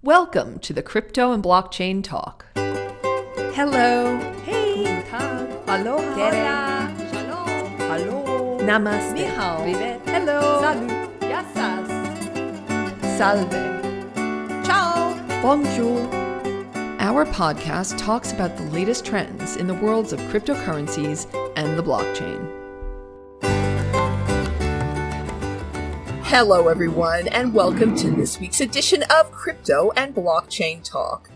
Welcome to the Crypto and Blockchain Talk. Hello. Hey. Guten Tag. Aloha. Hola. Shalom. Hello. Namaste. Ni hao. Privet. Hello. Salut. Yassas. Salve. Ciao. Bonjour. Our podcast talks about the latest trends in the worlds of cryptocurrencies and the blockchain. Hello, everyone, and welcome to this week's edition of Crypto and Blockchain Talk.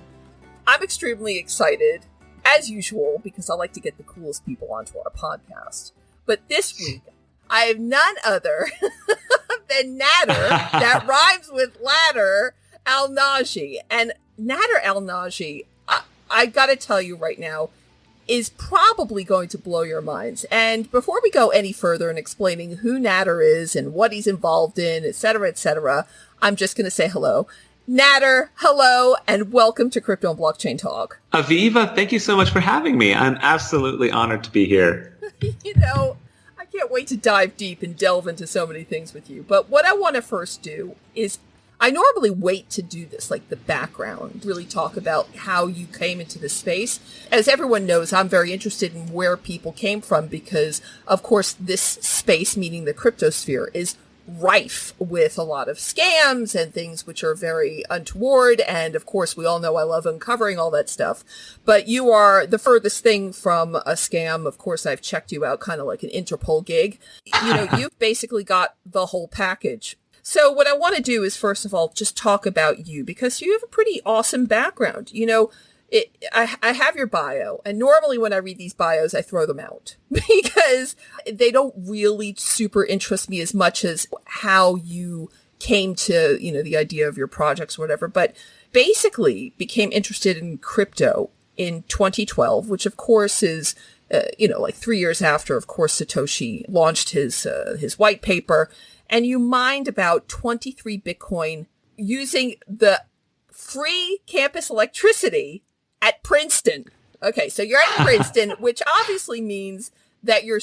I'm extremely excited, as usual, because I like to get the coolest people onto our podcast. But this week, I have none other than Nader, that rhymes with Ladder, Al-Naji. And Nader Al-Naji, I gotta tell you right now, is probably going to blow your minds. And before we go any further in explaining who Nader is and what he's involved in, etc., I'm just going to say hello. Nader, hello, and welcome to Crypto and Blockchain Talk. Aviva, thank you so much for having me. I'm absolutely honored to be here. You know, I can't wait to dive deep and delve into so many things with you. But what I want to first do is, I normally wait to do this, like the background, really talk about how you came into this space. As everyone knows, I'm very interested in where people came from because, of course, this space, meaning the cryptosphere, is rife with a lot of scams and things which are very untoward. And, of course, we all know I love uncovering all that stuff. But you are the furthest thing from a scam. Of course, I've checked you out kind of like an Interpol gig. You know, you've basically got the whole package. So what I want to do is, first of all, just talk about you because you have a pretty awesome background. You know, I have your bio, and normally when I read these bios, I throw them out because they don't really super interest me as much as how you came to, you know, the idea of your projects or whatever. But basically became interested in crypto in 2012, which of course is, like 3 years after, of course, Satoshi launched his white paper. And you mined about 23 Bitcoin using the free campus electricity at Princeton. Okay, so you're at Princeton, which obviously means that you're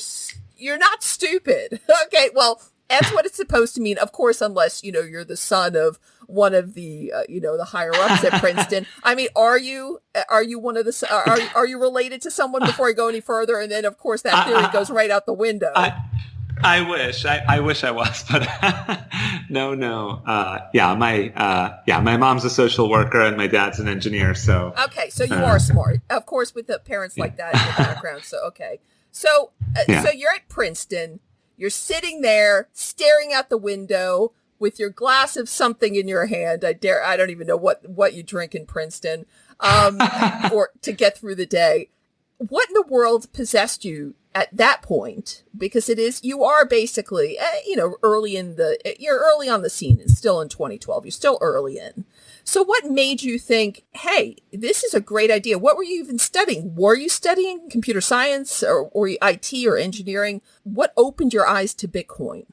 not stupid. Okay, well, that's what it's supposed to mean. Of course, unless, you're the son of one of the, the higher ups at Princeton. I mean, are you one of the, are you related to someone before I go any further? And then, of course, that theory goes right out the window. I wish I was, but no. My mom's a social worker and my dad's an engineer. So okay, so you are smart, of course, with the parents like that in the background. So okay, so you're at Princeton. You're sitting there staring out the window with your glass of something in your hand. I don't even know what you drink in Princeton, or to get through the day. What in the world possessed you at that point? Because you are basically, you're early on the scene. It's still in 2012. You're still early in. So what made you think, hey, this is a great idea? What were you even studying? Were you studying computer science or IT or engineering? What opened your eyes to Bitcoin?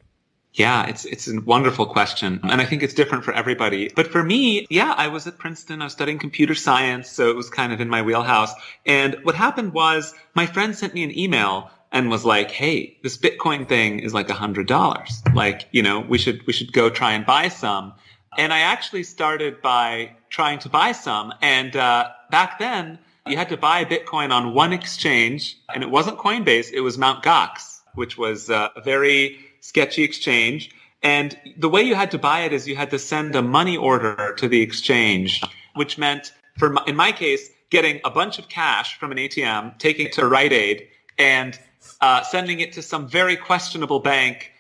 Yeah, it's a wonderful question. And I think it's different for everybody. But for me, I was at Princeton. I was studying computer science. So it was kind of in my wheelhouse. And what happened was my friend sent me an email and was like, hey, this Bitcoin thing is like $100. Like, we should go try and buy some. And I actually started by trying to buy some. And back then, you had to buy Bitcoin on one exchange. And it wasn't Coinbase. It was Mt. Gox, which was a very sketchy exchange. And the way you had to buy it is you had to send a money order to the exchange, which meant, in my case, getting a bunch of cash from an ATM, taking it to Rite Aid, and sending it to some very questionable bank.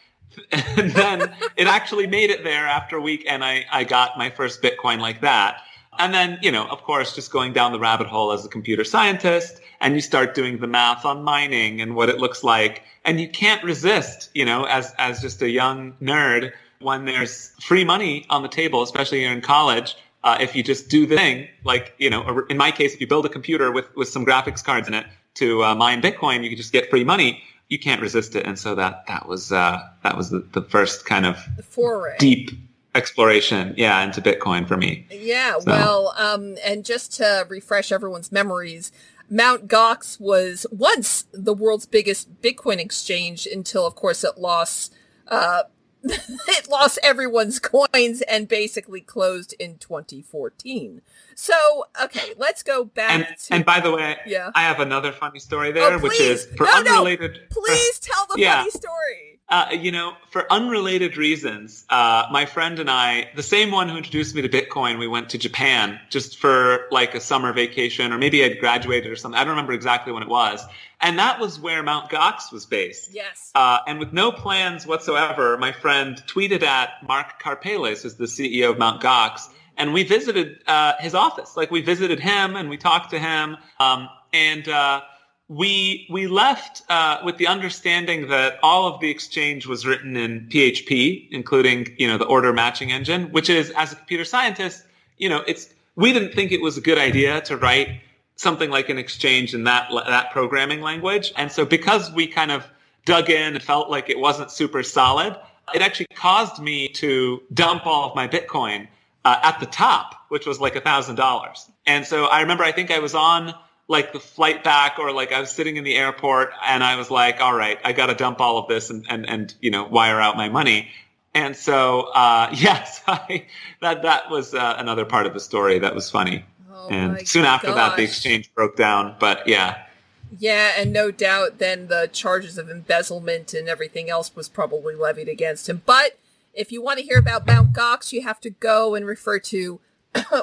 And then it actually made it there after a week, and I got my first Bitcoin like that. And then, of course, just going down the rabbit hole as a computer scientist, and you start doing the math on mining and what it looks like. And you can't resist, as just a young nerd, when there's free money on the table, especially here in college, if you just do the thing, like, in my case, if you build a computer with some graphics cards in it to mine Bitcoin, you can just get free money. You can't resist it. And so that was the first kind of foray. Deep exploration, into Bitcoin for me. Yeah, so. Well, and just to refresh everyone's memories, Mt. Gox was once the world's biggest Bitcoin exchange until, of course, it lost it lost everyone's coins and basically closed in 2014. So, okay, let's go back and by the way, yeah. I have another funny story there, which is for unrelated. Please tell the funny story. For unrelated reasons, my friend and I, the same one who introduced me to Bitcoin, we went to Japan just for like a summer vacation, or maybe I'd graduated or something. I don't remember exactly when it was. And that was where Mt. Gox was based. Yes. And with no plans whatsoever, my friend tweeted at Mark Karpeles, who's the CEO of Mt. Gox, and we visited his office. Like, we visited him and we talked to him. We left with the understanding that all of the exchange was written in PHP, including, the order matching engine, which is, as a computer scientist, we didn't think it was a good idea to write something like an exchange in that programming language. And so because we kind of dug in and felt like it wasn't super solid, it actually caused me to dump all of my Bitcoin at the top, which was like $1,000. And so I remember, I think I was on like the flight back, or like I was sitting in the airport, and I was like, all right, I got to dump all of this and wire out my money. And so, yes, that was another part of the story that was funny. Oh, and soon after that, the exchange broke down. But yeah. Yeah, and no doubt then the charges of embezzlement and everything else was probably levied against him. But if you want to hear about Mt. Gox, you have to go and refer to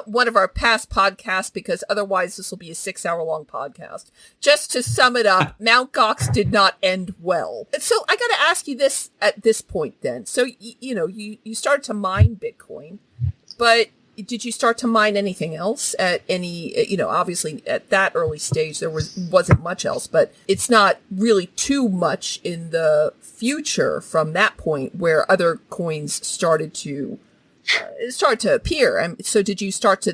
one of our past podcasts, because otherwise this will be a 6-hour-long podcast. Just to sum it up, Mt. Gox did not end well. So I got to ask you this at this point then. So, you started to mine Bitcoin, but did you start to mine anything else at any, obviously at that early stage, there wasn't much else, but it's not really too much in the future from that point where other coins started to appear. And so did you start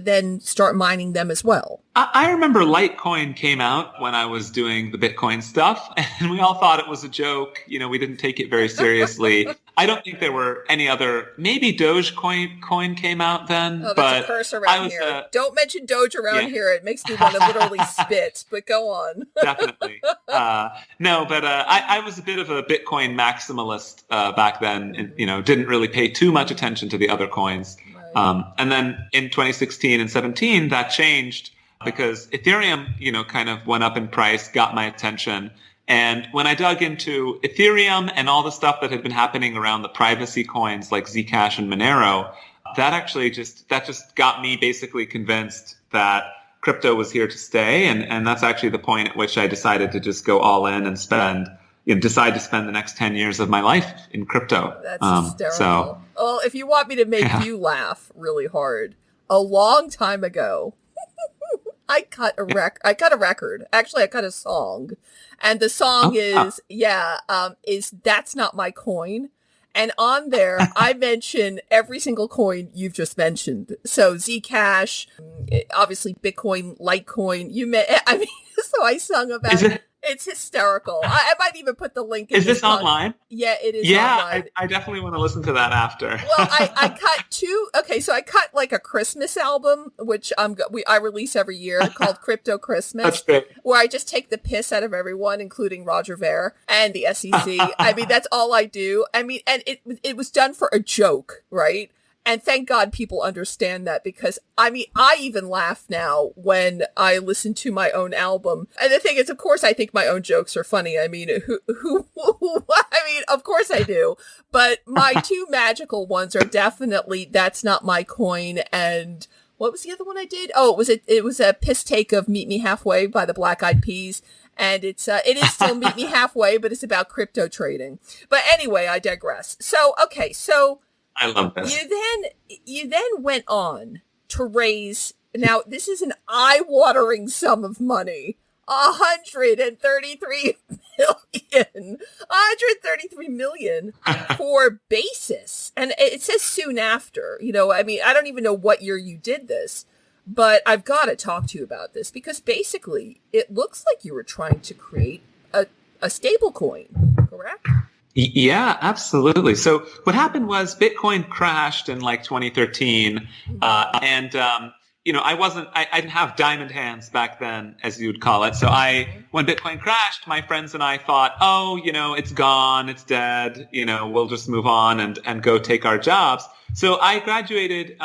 mining them as well? I remember Litecoin came out when I was doing the Bitcoin stuff, and we all thought it was a joke. We didn't take it very seriously. I don't think there were any other, maybe Dogecoin came out then. Oh, that's but a curse around here. Don't mention Doge around here. It makes me want to literally spit, but go on. Definitely. No, but I was a bit of a Bitcoin maximalist back then, and, didn't really pay too much attention to the other coins. Right. And then in 2016 and 17, that changed because Ethereum, kind of went up in price, got my attention. And when I dug into Ethereum and all the stuff that had been happening around the privacy coins like Zcash and Monero, that just got me basically convinced that crypto was here to stay. And that's actually the point at which I decided to just go all in and decide to spend the next 10 years of my life in crypto. That's hysterical. Well, if you want me to make you laugh really hard, a long time ago, I cut a record. Actually, I cut a song. And the song is That's Not My Coin. And on there, I mention every single coin you've just mentioned. So Zcash, obviously Bitcoin, Litecoin. So I sung about it. It's hysterical. I might even put the link in. Is this online? Yeah, it is online. I definitely want to listen to that after. Well, I cut two. Okay, so I cut like a Christmas album, which I release every year called Crypto Christmas. That's great. Where I just take the piss out of everyone, including Roger Ver and the SEC. That's all I do. And it was done for a joke, right? And thank God people understand that, because I even laugh now when I listen to my own album. And the thing is, of course, I think my own jokes are funny. Of course I do. But my two magical ones are definitely That's Not My Coin, and what was the other one I did? Oh, it was a piss take of Meet Me Halfway by the Black Eyed Peas. And it is still Meet Me Halfway, but it's about crypto trading. But anyway, I digress. So, okay, so I love this. You then went on to raise, now this is an eye-watering sum of money, $133 million for Basis. And it says soon after, I don't even know what year you did this, but I've got to talk to you about this, because basically it looks like you were trying to create a stable coin, correct? Yeah, absolutely. So what happened was Bitcoin crashed in like 2013. And I didn't have diamond hands back then, as you would call it. So when Bitcoin crashed, my friends and I thought, it's gone, it's dead, we'll just move on and go take our jobs. So I graduated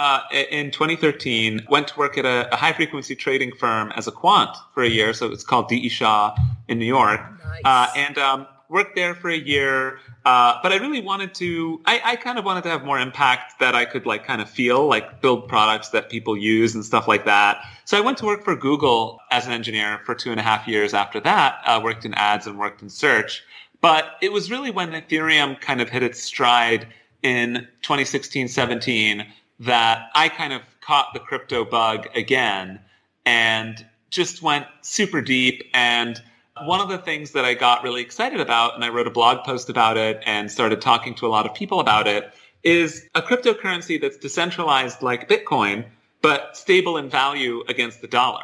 in 2013, went to work at a high frequency trading firm as a quant for a year. So it's called D.E. Shaw in New York. Nice. And worked there for a year. But I really wanted to, I kind of wanted to have more impact that I could kind of feel, build products that people use and stuff like that. So I went to work for Google as an engineer for 2.5 years after that, worked in ads and worked in search. But it was really when Ethereum kind of hit its stride in 2016-17 that I kind of caught the crypto bug again and just went super deep. And one of the things that I got really excited about, and I wrote a blog post about it and started talking to a lot of people about it, is a cryptocurrency that's decentralized like Bitcoin, but stable in value against the dollar.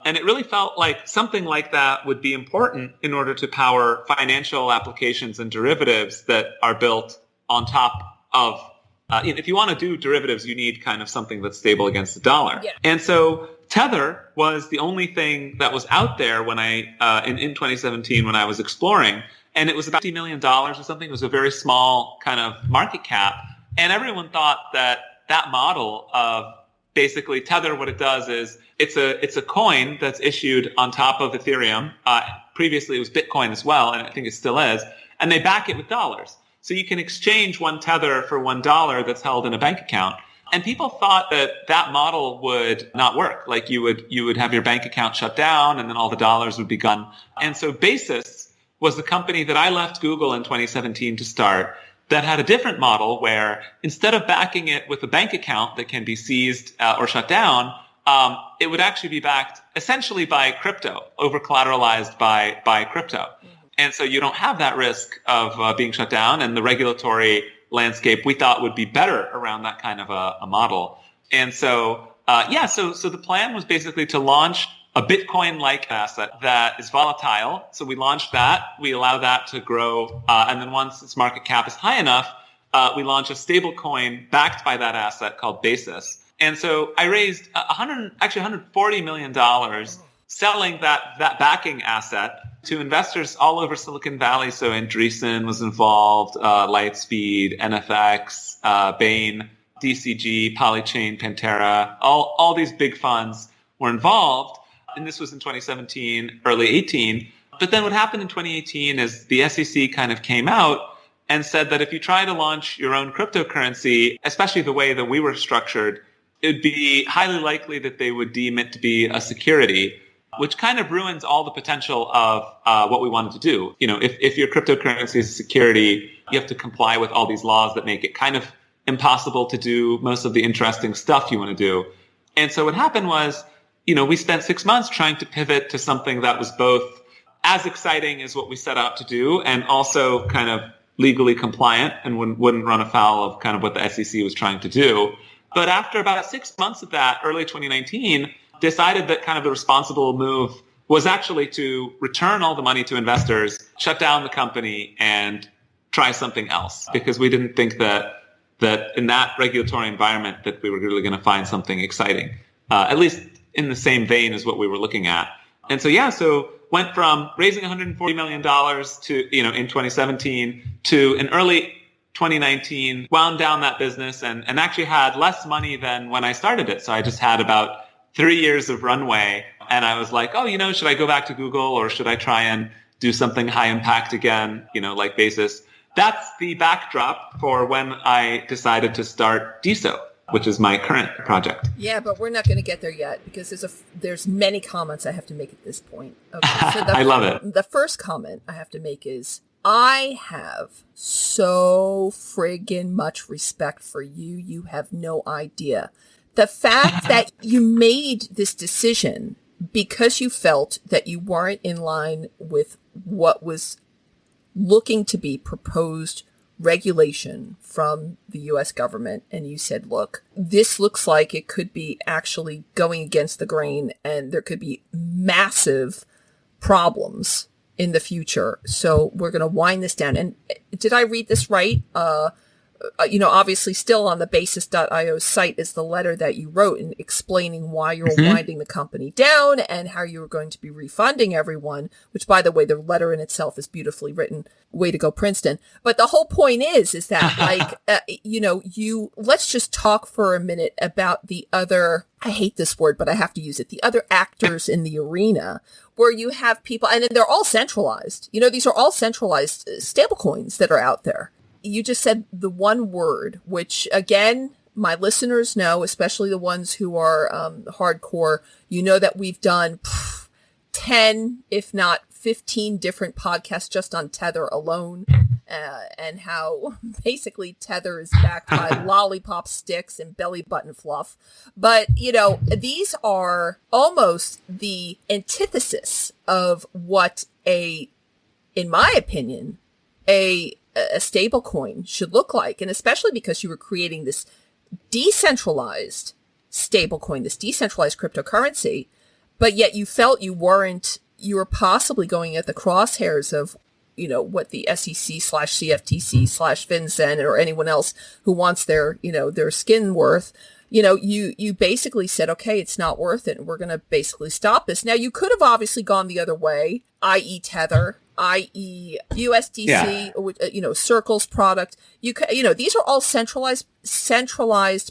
And it really felt like something like that would be important in order to power financial applications and derivatives that are built on top of, if you want to do derivatives, you need kind of something that's stable against the dollar. Yeah. And so Tether was the only thing that was out there when in 2017 when I was exploring, and it was about $50 million or something. It was a very small kind of market cap, and everyone thought that model of basically Tether, what it does is it's a coin that's issued on top of Ethereum. Previously, it was Bitcoin as well, and I think it still is, and they back it with dollars. So you can exchange one Tether for $1 that's held in a bank account. And people thought that model would not work. Like you would have your bank account shut down and then all the dollars would be gone. And so Basis was the company that I left Google in 2017 to start that had a different model where instead of backing it with a bank account that can be seized or shut down, it would actually be backed essentially by crypto, over collateralized by crypto. And so you don't have that risk of being shut down, and the regulatory landscape we thought would be better around that kind of a model. And so, so the plan was basically to launch a Bitcoin-like asset that is volatile. So we launched that. We allow that to grow. And then once its market cap is high enough, we launch a stable coin backed by that asset called Basis. And so I raised $140 million selling that backing asset to investors all over Silicon Valley. So Andreessen was involved, Lightspeed, NFX, Bain, DCG, Polychain, Pantera, all these big funds were involved. And this was in 2017, early 18. But then what happened in 2018 is the SEC kind of came out and said that if you try to launch your own cryptocurrency, especially the way that we were structured, it would be highly likely that they would deem it to be a security, which kind of ruins all the potential of what we wanted to do. If your cryptocurrency is a security, you have to comply with all these laws that make it kind of impossible to do most of the interesting stuff you want to do. And so what happened was, we spent 6 months trying to pivot to something that was both as exciting as what we set out to do and also kind of legally compliant and wouldn't run afoul of kind of what the SEC was trying to do. But after about 6 months of that, early 2019, decided that kind of the responsible move was actually to return all the money to investors, shut down the company, and try something else, because we didn't think that in that regulatory environment that we were really going to find something exciting, at least in the same vein as what we were looking at. And so went from raising $140 million to, in 2017 to in early 2019, wound down that business and actually had less money than when I started it. So I just had about 3 years of runway. And I was like, should I go back to Google or should I try and do something high impact again, like Basis? That's the backdrop for when I decided to start DeSo, which is my current project. Yeah, but we're not going to get there yet because there's many comments I have to make at this point. Okay, so I love it. The first comment I have to make is I have so friggin' much respect for you. You have no idea. The fact that you made this decision because you felt that you weren't in line with what was looking to be proposed regulation from the U.S. government, and you said, look, this looks like it could be actually going against the grain and there could be massive problems in the future. So we're going to wind this down. And did I read this right? obviously still on the basis.io site is the letter that you wrote in explaining why you're winding the company down and how you were going to be refunding everyone, which, by the way, the letter in itself is beautifully written. Way to go, Princeton. But the whole point is that let's just talk for a minute about the other, I hate this word, but I have to use it, the other actors in the arena where you have people, and they're all centralized. These are all centralized stablecoins that are out there. You just said the one word, which again, my listeners know, especially the ones who are hardcore, that we've done 10, if not 15 different podcasts just on Tether alone, and how basically Tether is backed by lollipop sticks and belly button fluff. But, these are almost the antithesis of what in my opinion, a stable coin should look like. And especially because you were creating this decentralized stable coin, this decentralized cryptocurrency, but yet you felt you were possibly going at the crosshairs of, what the SEC/CFTC/ FinCEN or anyone else who wants their skin worth. You basically said, okay, it's not worth it, and we're going to basically stop this. Now, you could have obviously gone the other way, i.e. Tether, i.e. USDC, Circle's product. These are all centralized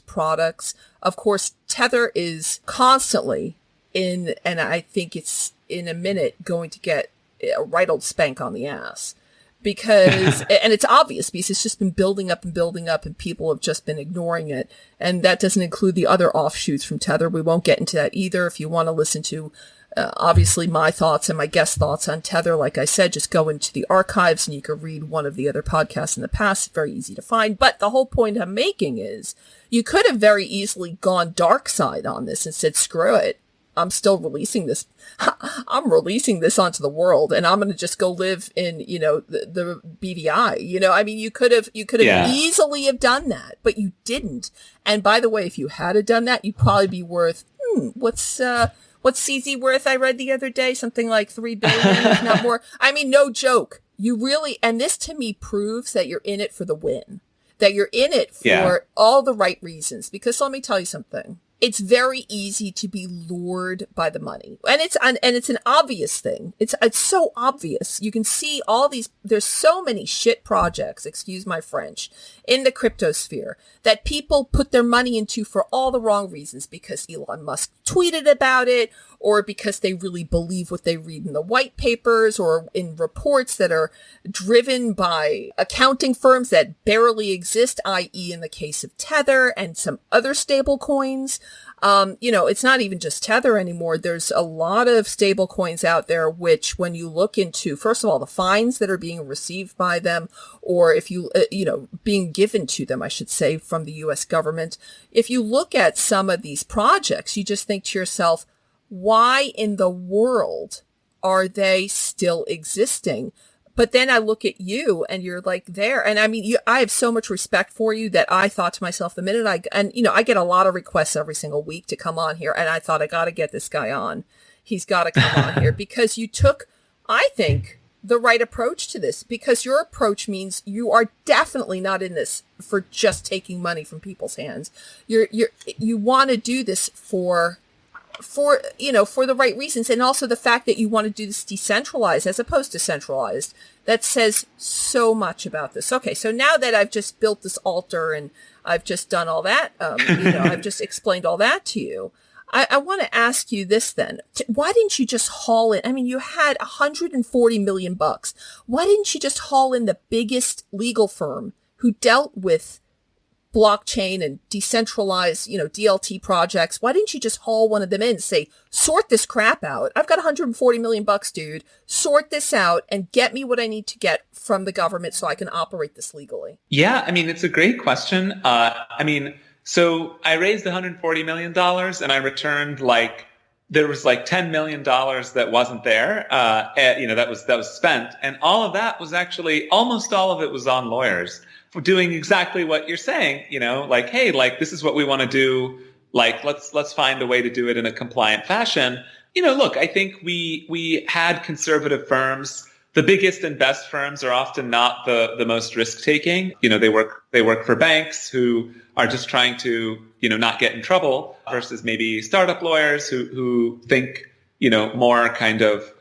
products. Of course, Tether is constantly and I think it's in a minute going to get a right old spank on the ass because, and it's obvious because it's just been building up and people have just been ignoring it. And that doesn't include the other offshoots from Tether. We won't get into that either. If you want to listen to, obviously my thoughts and my guest thoughts on Tether, like I said, just go into the archives and you can read one of the other podcasts in the past. It's very easy to find. But the whole point I'm making is you could have very easily gone dark side on this and said, screw it. I'm still releasing this. I'm releasing this onto the world, and I'm going to just go live in, the BVI. You could have easily have done that, but you didn't. And by the way, if you had done that, you'd probably be worth what's CZ worth? I read the other day something like $3 billion, if not more. No joke. You really, and this to me proves that you're in it for the win. That you're in it for all the right reasons. Because let me tell you something. It's very easy to be lured by the money. And it's an obvious thing. It's so obvious. You can see all these, there's so many shit projects, excuse my French, in the crypto sphere that people put their money into for all the wrong reasons because Elon Musk tweeted about it or because they really believe what they read in the white papers or in reports that are driven by accounting firms that barely exist, i.e. in the case of Tether and some other stable coins. It's not even just Tether anymore. There's a lot of stable coins out there, which when you look into, first of all, the fines that are being received by them, or if you, being given to them, I should say, from the U.S. government. If you look at some of these projects, you just think to yourself, why in the world are they still existing? But then I look at you and you're like there. And I have so much respect for you that I thought to myself the minute I get a lot of requests every single week to come on here. And I thought I got to get this guy on. He's got to come on here because you took, I think, the right approach to this, because your approach means you are definitely not in this for just taking money from people's hands. You want to do this for the right reasons. And also the fact that you want to do this decentralized as opposed to centralized, that says so much about this. Okay. So now that I've just built this altar and I've just done all that, I've just explained all that to you. I want to ask you this then. Why didn't you just haul in? You had $140 million. Why didn't you just haul in the biggest legal firm who dealt with blockchain and decentralized, DLT projects? Why didn't you just haul one of them in and say, sort this crap out? I've got $140 million, dude. Sort this out and get me what I need to get from the government so I can operate this legally. Yeah, it's a great question. So I raised $140 million and I returned there was $10 million that wasn't there, that was spent. And all of that was actually, almost all of it was on lawyers for doing exactly what you're saying, hey, this is what we want to do. Let's find a way to do it in a compliant fashion. Look, I think we had conservative firms the biggest and best firms are often not the most risk taking. They work for banks who are just trying to, not get in trouble, versus maybe startup lawyers who think, more kind of,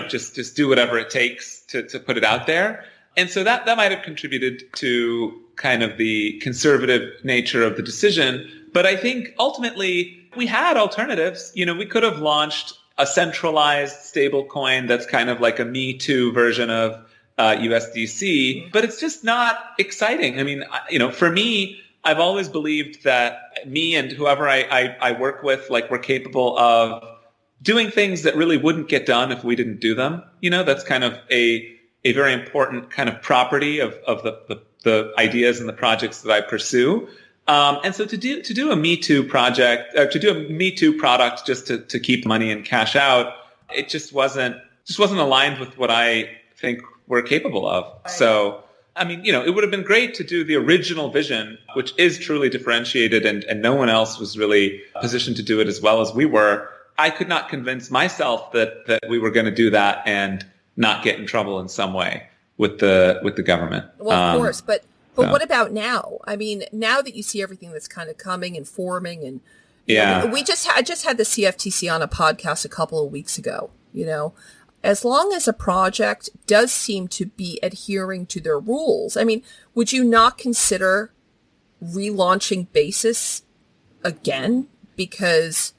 just do whatever it takes to put it out there. And so that might have contributed to kind of the conservative nature of the decision. But I think ultimately we had alternatives. We could have launched a centralized stablecoin that's kind of like a Me Too version of USDC, but it's just not exciting. I mean, for me, I've always believed that me and whoever I work with, like, we're capable of doing things that really wouldn't get done if we didn't do them. That's kind of a very important kind of property of the ideas and the projects that I pursue. And so to do a Me Too project, to do a Me Too product just to keep money and cash out, it just wasn't aligned with what I think we're capable of. So, I mean, it would have been great to do the original vision, which is truly differentiated, and no one else was really positioned to do it as well as we were. I could not convince myself that we were going to do that and not get in trouble in some way with the government. Well, of course, but what about now? I mean, now that you see everything that's kind of coming and forming, and I just had the CFTC on a podcast a couple of weeks ago. As long as a project does seem to be adhering to their rules, I mean, would you not consider relaunching Basis again? Because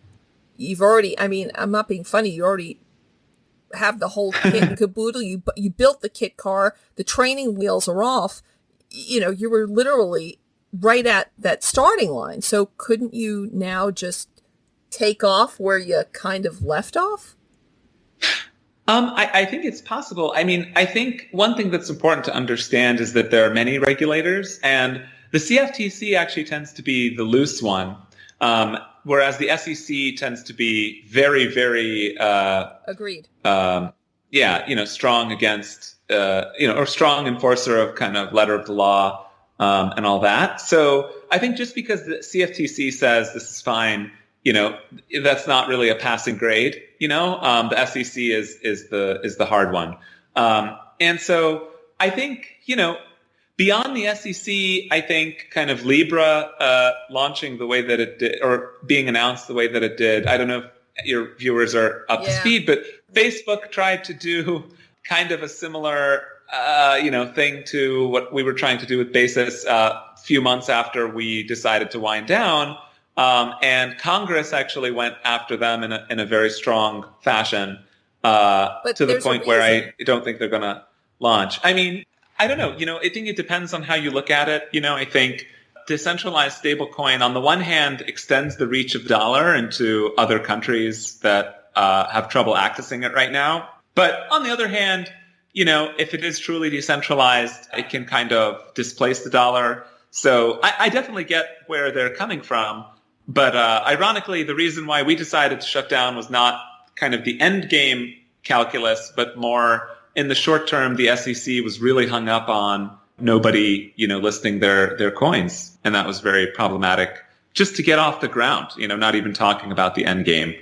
you've already, I mean, I'm not being funny, you already have the whole kit and caboodle. You built the kit car, the training wheels are off. You were literally right at that starting line. So couldn't you now just take off where you kind of left off? I think it's possible. I mean, I think one thing that's important to understand is that there are many regulators, and the CFTC actually tends to be the loose one, whereas the SEC tends to be very, very agreed. Strong against or strong enforcer of kind of letter of the law and all that. So I think just because the CFTC says this is fine, that's not really a passing grade. The SEC is the hard one. And so I think, beyond the SEC, I think kind of Libra launching the way that it did, or being announced the way that it did. I don't know if your viewers are up to speed, but Facebook tried to do kind of a similar, thing to what we were trying to do with Basis a few months after we decided to wind down. And Congress actually went after them in a very strong fashion, to the point where I don't think they're going to launch. I mean, I don't know. I think it depends on how you look at it. I think decentralized stablecoin, on the one hand, extends the reach of the dollar into other countries that have trouble accessing it right now. But on the other hand, if it is truly decentralized, it can kind of displace the dollar. So I definitely get where they're coming from. But ironically, the reason why we decided to shut down was not kind of the end game calculus, but more in the short term, the SEC was really hung up on nobody, listing their coins. And that was very problematic just to get off the ground, not even talking about the end game.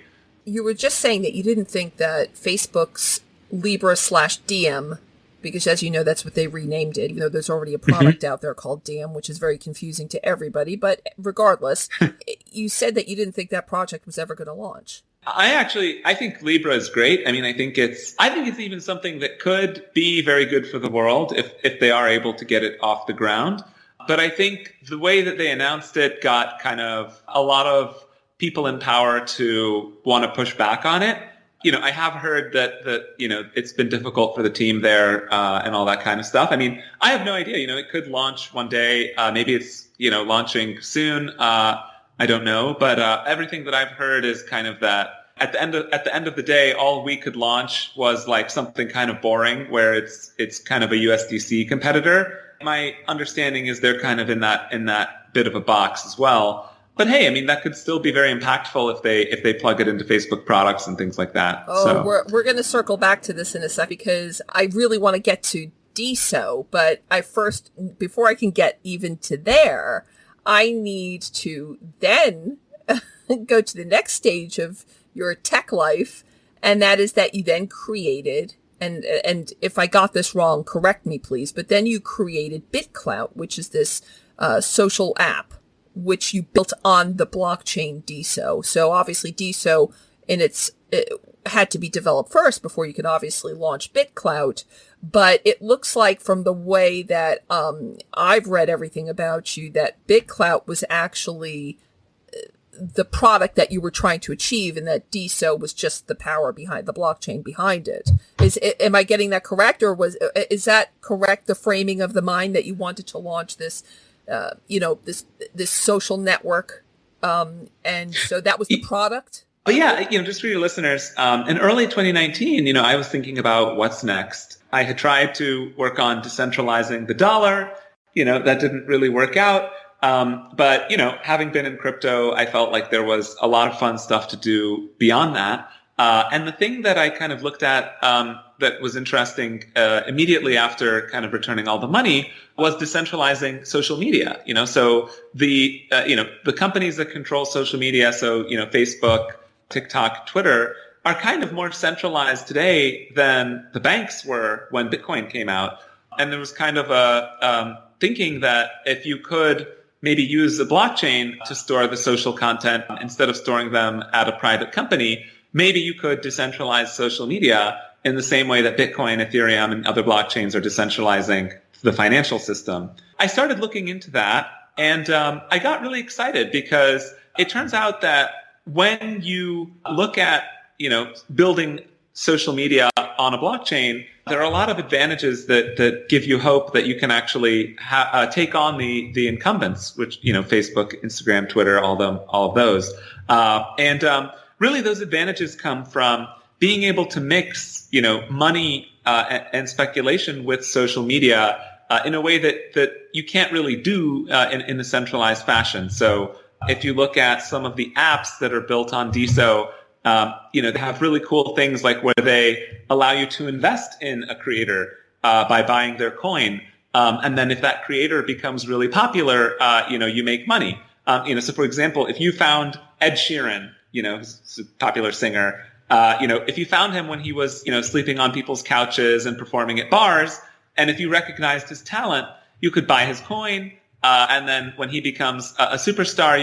You were just saying that you didn't think that Facebook's Libra/Diem, because as you know, that's what they renamed it, even though there's already a product out there called Diem, which is very confusing to everybody. But regardless, you said that you didn't think that project was ever going to launch. I think Libra is great. I mean, I think it's even something that could be very good for the world if they are able to get it off the ground. But I think the way that they announced it got kind of a lot of people in power to want to push back on it. I have heard that it's been difficult for the team there and all that kind of stuff. I mean, I have no idea. It could launch one day. Maybe it's launching soon. I don't know. But everything that I've heard is kind of that at the end of the day, all we could launch was like something kind of boring, where it's kind of a USDC competitor. My understanding is they're kind of in that bit of a box as well. But hey, I mean, that could still be very impactful if they plug it into Facebook products and things like that. Oh, so we're going to circle back to this in a sec, because I really want to get to DeSo. But before I can get even to there, I need to then go to the next stage of your tech life. And that is that you then created and if I got this wrong, correct me, please. But then you created BitClout, which is this social app, which you built on the blockchain DeSo. So obviously DeSo it had to be developed first before you could obviously launch BitClout. But it looks like from the way that I've read everything about you, that BitClout was actually the product that you were trying to achieve, and that DeSo was just the power behind the blockchain behind it. Am I getting that correct, or is that correct? The framing of the mind that you wanted to launch this, this social network, and so that was the product. But yeah, just for your listeners, in early 2019, I was thinking about what's next. I had tried to work on decentralizing the dollar. That didn't really work out. But having been in crypto, I felt like there was a lot of fun stuff to do beyond that. And the thing that I kind of looked at that was interesting immediately after kind of returning all the money was decentralizing social media. So the companies that control social media, so Facebook, TikTok, Twitter, are kind of more centralized today than the banks were when Bitcoin came out. And there was kind of a thinking that if you could maybe use the blockchain to store the social content instead of storing them at a private company, maybe you could decentralize social media in the same way that Bitcoin, Ethereum, and other blockchains are decentralizing the financial system. I started looking into that, and I got really excited because it turns out that when you look at, building social media on a blockchain, there are a lot of advantages that give you hope that you can actually take on the incumbents, which, Facebook, Instagram, Twitter, all of those. And really those advantages come from being able to mix, money and speculation with social media in a way that you can't really do in a centralized fashion. So if you look at some of the apps that are built on DeSo, they have really cool things like where they allow you to invest in a creator by buying their coin. And then if that creator becomes really popular, you make money. So for example, if you found Ed Sheeran, who's a popular singer, if you found him when he was, sleeping on people's couches and performing at bars, and if you recognized his talent, you could buy his coin. And then when he becomes a superstar,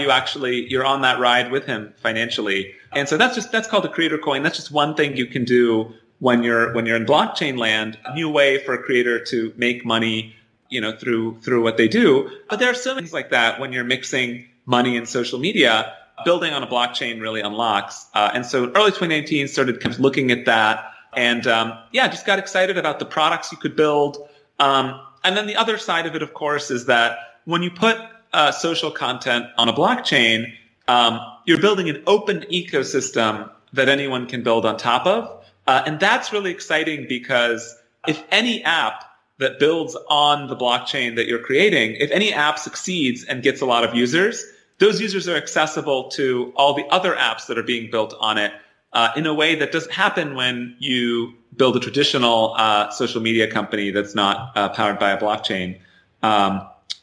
you're on that ride with him financially. And so that's called a creator coin. That's just one thing you can do when you're in blockchain land, a new way for a creator to make money, through what they do. But there are so many things like that when you're mixing money and social media. Building on a blockchain really unlocks. And so early 2019 started kind of looking at that, and just got excited about the products you could build. And then the other side of it, of course, is that when you put social content on a blockchain, you're building an open ecosystem that anyone can build on top of. And that's really exciting because if any app that builds on the blockchain that you're creating, if any app succeeds and gets a lot of users, those users are accessible to all the other apps that are being built on it in a way that doesn't happen when you build a traditional social media company that's not powered by a blockchain.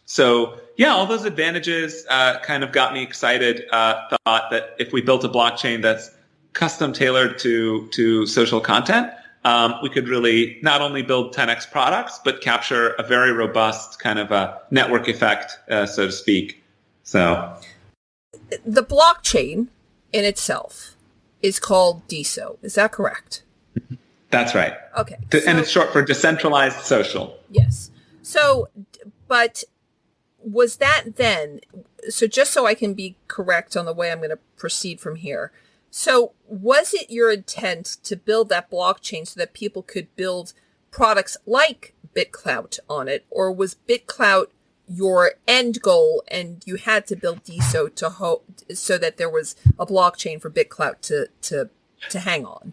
So all those advantages kind of got me excited. Thought that if we built a blockchain that's custom tailored to social content, we could really not only build 10x products, but capture a very robust kind of a network effect, so to speak. So the blockchain in itself is called DeSo. Is that correct? That's right. Okay. And it's short for decentralized social. Yes. So, but was that then, so just so I can be correct on the way I'm going to proceed from here. So was it your intent to build that blockchain so that people could build products like BitClout on it, or was BitClout your end goal and you had to build DeSo so that there was a blockchain for BitClout to hang on?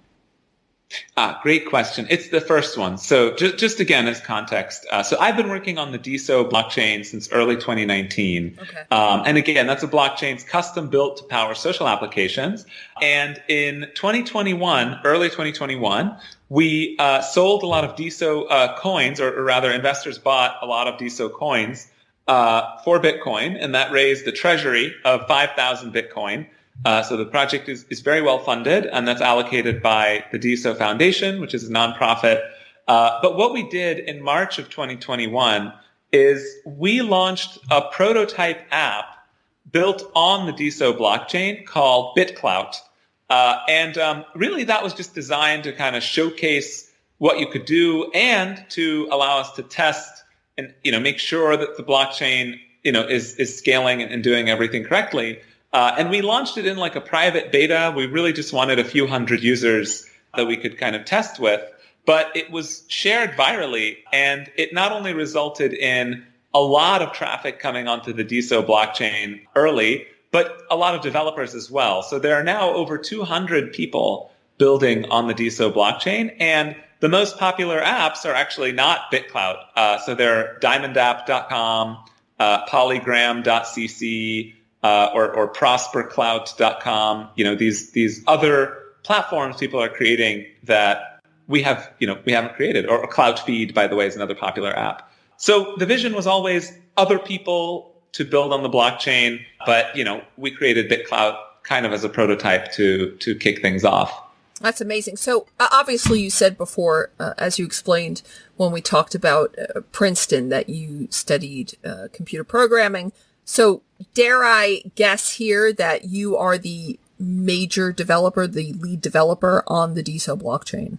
Great question. It's the first one. So just again as context. So I've been working on the DeSo blockchain since early 2019. Okay. And again, that's a blockchain custom built to power social applications. And in early 2021, we sold a lot of DeSo coins, or rather investors bought a lot of DeSo coins for Bitcoin. And that raised the treasury of 5,000 Bitcoin. So the project is very well funded, and that's allocated by the DeSo Foundation, which is a nonprofit. But what we did in March of 2021 is we launched a prototype app built on the DeSo blockchain called BitClout. And really that was just designed to kind of showcase what you could do and to allow us to test and, make sure that the blockchain, is scaling and doing everything correctly. And we launched it in like a private beta. We really just wanted a few hundred users that we could kind of test with. But it was shared virally, and it not only resulted in a lot of traffic coming onto the DeSo blockchain early, but a lot of developers as well. So there are now over 200 people building on the DeSo blockchain, and the most popular apps are actually not BitClout. So they're diamondapp.com, polygram.cc, or prosperclout.com. These other platforms people are creating that we haven't created. Or CloutFeed, by the way, is another popular app. So the vision was always other people to build on the blockchain, but we created BitClout kind of as a prototype to kick things off. That's amazing. So obviously you said before, as you explained when we talked about Princeton, that you studied computer programming. So dare I guess here that you are the major developer, the lead developer on the DeSo blockchain?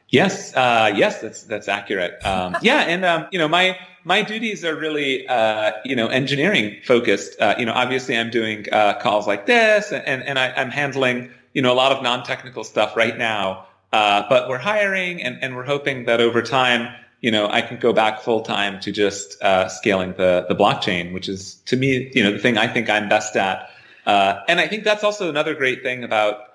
Yes, that's accurate. And my duties are really engineering focused. Obviously I'm doing calls like this, and I'm handling a lot of non-technical stuff right now. But we're hiring, and we're hoping that over time, I can go back full time to just scaling the blockchain, which is to me, the thing I think I'm best at. And I think that's also another great thing about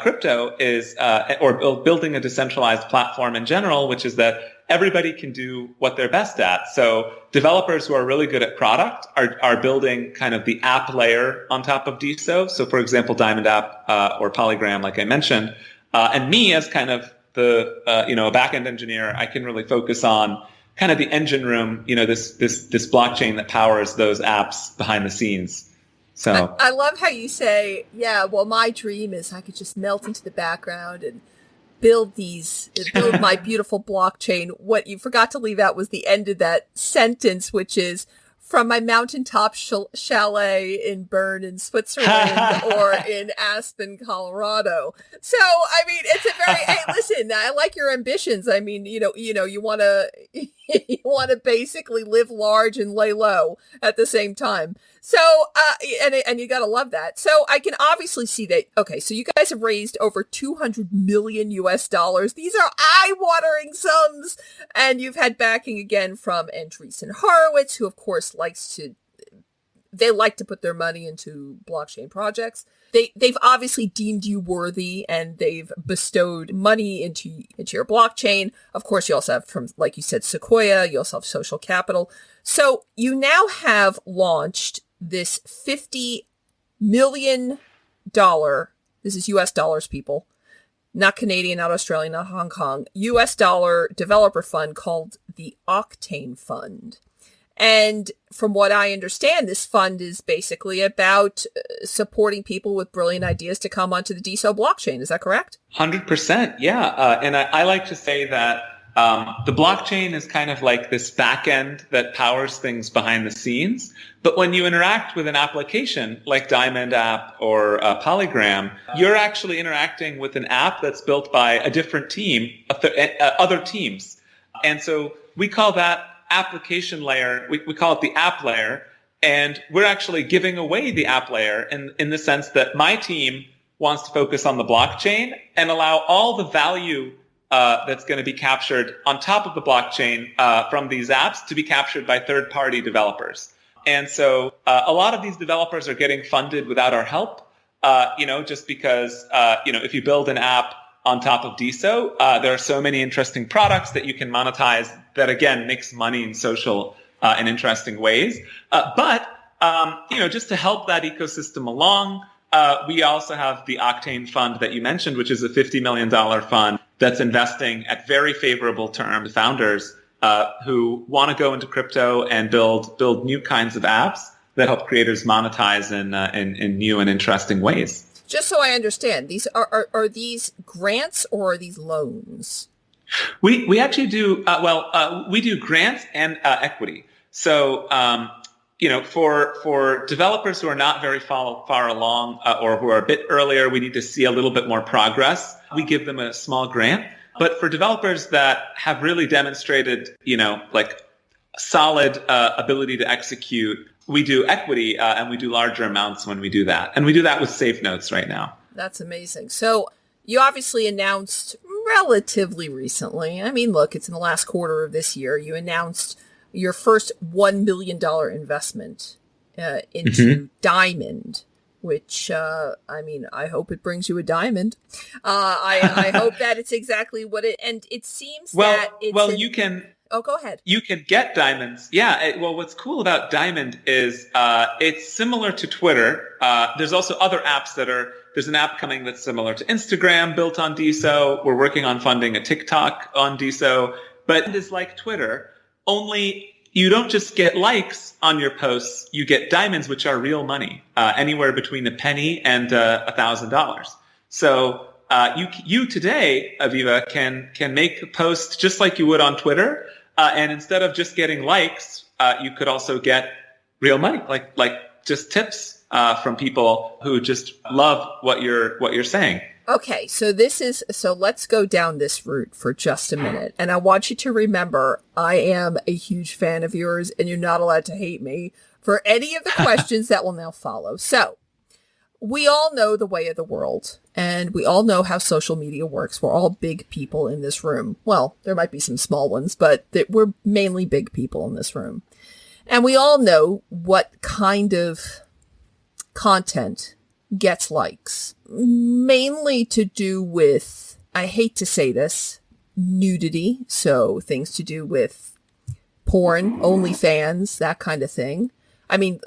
crypto is, or building a decentralized platform in general, which is that everybody can do what they're best at. So developers who are really good at product are building kind of the app layer on top of DeSo. So for example, Diamond App, or Polygram, like I mentioned, and me as kind of the, a back-end engineer, I can really focus on kind of the engine room, this blockchain that powers those apps behind the scenes. So I love how you say, yeah, well, my dream is I could just melt into the background and build my beautiful blockchain. What you forgot to leave out was the end of that sentence, which is from my mountaintop chalet in Bern in Switzerland or in Aspen, Colorado. So, I mean, it's a very, hey, listen, I like your ambitions. I mean, you want to basically live large and lay low at the same time. So, and you gotta love that. So I can obviously see that, okay, so you guys have raised over $200 million US. These are eye-watering sums. And you've had backing again from Andreessen Horowitz, who of course like to put their money into blockchain projects. They've obviously deemed you worthy, and they've bestowed money into your blockchain. Of course, you also have, from, like you said, Sequoia. You also have Social Capital. So you now have launched this $50 million, this is US dollars, people, not Canadian, not Australian, not Hong Kong, US dollar developer fund called the Octane Fund. And from what I understand, this fund is basically about supporting people with brilliant ideas to come onto the DeSo blockchain. Is that correct? 100%. Yeah. And I like to say that the blockchain is kind of like this back end that powers things behind the scenes. But when you interact with an application like Diamond App or Polygram, you're actually interacting with an app that's built by a different team, other teams. And so we call that application layer, we call it the app layer, and we're actually giving away the app layer in the sense that my team wants to focus on the blockchain and allow all the value that's going to be captured on top of the blockchain from these apps to be captured by third-party developers. And so a lot of these developers are getting funded without our help, just because, if you build an app on top of DeSo, there are so many interesting products that you can monetize that, again, makes money in social in interesting ways. But just to help that ecosystem along, we also have the Octane Fund that you mentioned, which is a $50 million fund that's investing at very favorable terms founders who want to go into crypto and build new kinds of apps. that help creators monetize in new and interesting ways. Just so I understand, these are these grants or are these loans? We actually do, we do grants and equity. So, for developers who are not very far along or who are a bit earlier, we need to see a little bit more progress. We give them a small grant. But for developers that have really demonstrated, solid ability to execute, we do equity and we do larger amounts when we do that. And we do that with Safe Notes right now. That's amazing. So you obviously announced relatively recently, I mean, look, it's in the last quarter of this year, you announced your first $1 million investment into Diamond, which, I hope it brings you a diamond. I hope that it's exactly what and it seems you can... Oh, go ahead. You can get diamonds. Yeah. What's cool about Diamond is it's similar to Twitter. There's also other apps there's an app coming that's similar to Instagram built on DeSo. We're working on funding a TikTok on DeSo. But it is like Twitter, only you don't just get likes on your posts. You get diamonds, which are real money, anywhere between a penny and $1,000. So you today, Aviva, can make a post just like you would on Twitter. And instead of just getting likes, you could also get real money, like just tips from people who just love what you're saying. Okay, so let's go down this route for just a minute. And I want you to remember, I am a huge fan of yours, and you're not allowed to hate me for any of the questions that will now follow. So we all know the way of the world, and we all know how social media works. We're all big people in this room. Well, there might be some small ones, but we're mainly big people in this room. And we all know what kind of content gets likes, mainly to do with, I hate to say this, nudity. So things to do with porn, OnlyFans, that kind of thing. I mean,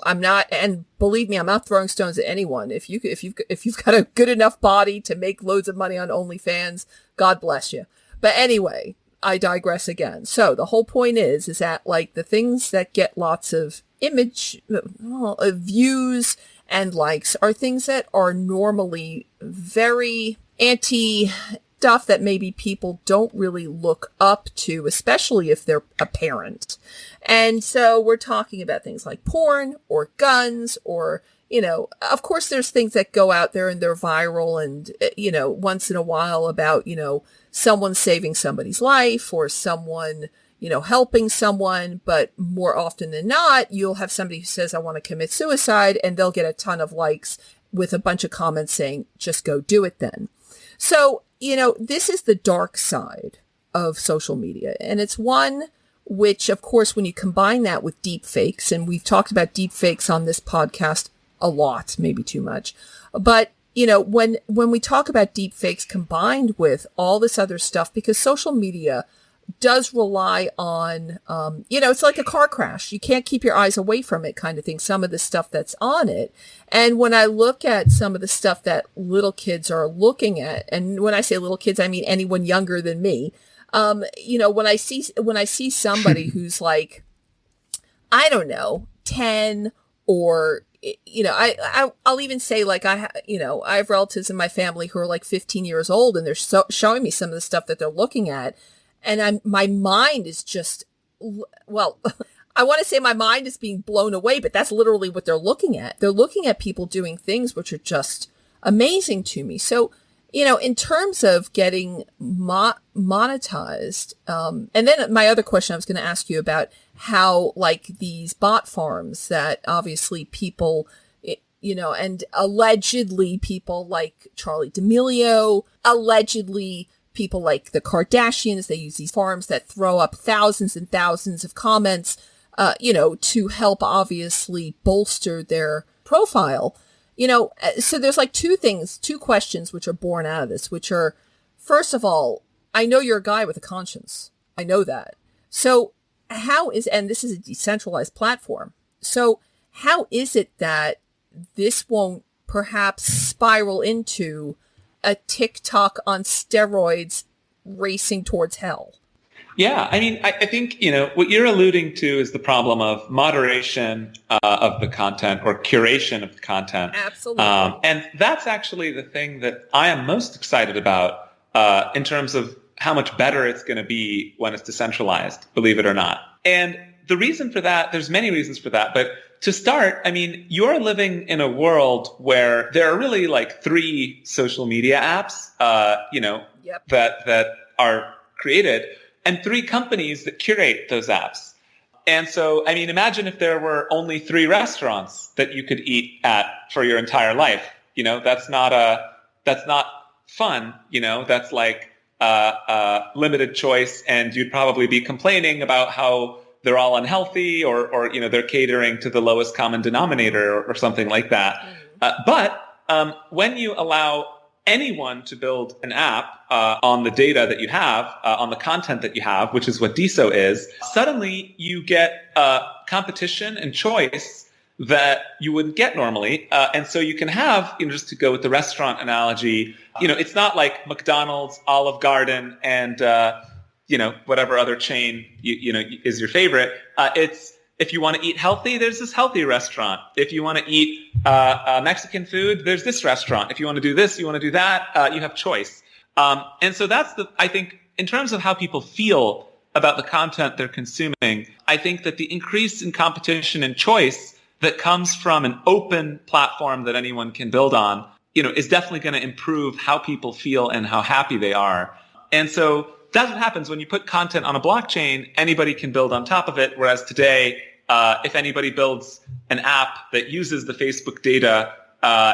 I'm not, and believe me, I'm not throwing stones at anyone. If you've got a good enough body to make loads of money on OnlyFans, God bless you. But anyway, I digress again. So the whole point is that the things that get lots of views and likes are things that are normally very anti stuff that maybe people don't really look up to, especially if they're a parent. And so we're talking about things like porn or guns or, of course there's things that go out there and they're viral and, once in a while about, someone saving somebody's life or someone, helping someone. But more often than not, you'll have somebody who says, I want to commit suicide, and they'll get a ton of likes with a bunch of comments saying, just go do it then. So, this is the dark side of social media. And it's one which, of course, when you combine that with deep fakes, and we've talked about deep fakes on this podcast a lot, maybe too much. But, when we talk about deep fakes combined with all this other stuff, because social media does rely on, it's like a car crash. You can't keep your eyes away from it kind of thing, some of the stuff that's on it. And when I look at some of the stuff that little kids are looking at, and when I say little kids, I mean anyone younger than me, when I see somebody who's like, I don't know, 10 or, I'll even say I have relatives in my family who are like 15 years old, and they're showing me some of the stuff that they're looking at. And my mind is just, I want to say my mind is being blown away, but that's literally what they're looking at. They're looking at people doing things which are just amazing to me. So, in terms of getting monetized, and then my other question I was going to ask you about how these bot farms that obviously people, and allegedly people like Charli D'Amelio, allegedly people like the Kardashians, they use these farms that throw up thousands and thousands of comments, to help obviously bolster their profile. So there's two questions which are born out of this, which are, first of all, I know you're a guy with a conscience. I know that. So and this is a decentralized platform. So how is it that this won't perhaps spiral into a TikTok on steroids racing towards hell? Yeah, I mean, I think, what you're alluding to is the problem of moderation of the content or curation of the content. Absolutely. And that's actually the thing that I am most excited about in terms of how much better it's going to be when it's decentralized, believe it or not. And the reason for that, there's many reasons for that. But to start, I mean, you're living in a world where there are really like 3 social media apps, Yep. that are created, and 3 companies that curate those apps. And so, I mean, imagine if there were only 3 restaurants that you could eat at for your entire life. That's not fun. That's like limited choice, and you'd probably be complaining about how they're all unhealthy or they're catering to the lowest common denominator or something like that. But when you allow anyone to build an app on the data that you have, on the content that you have, which is what DeSo is, suddenly you get competition and choice that you wouldn't get normally. And so you can have, just to go with the restaurant analogy, it's not like McDonald's, Olive Garden, and, whatever other chain, is your favorite. It's, if you want to eat healthy, there's this healthy restaurant. If you want to eat Mexican food, there's this restaurant. If you want to do this, you want to do that, you have choice. And so I think, in terms of how people feel about the content they're consuming, I think that the increase in competition and choice that comes from an open platform that anyone can build on, is definitely going to improve how people feel and how happy they are. And so that's what happens when you put content on a blockchain. Anybody can build on top of it. Whereas today, if anybody builds an app that uses the Facebook data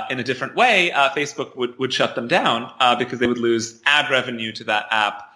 in a different way, Facebook would shut them down because they would lose ad revenue to that app,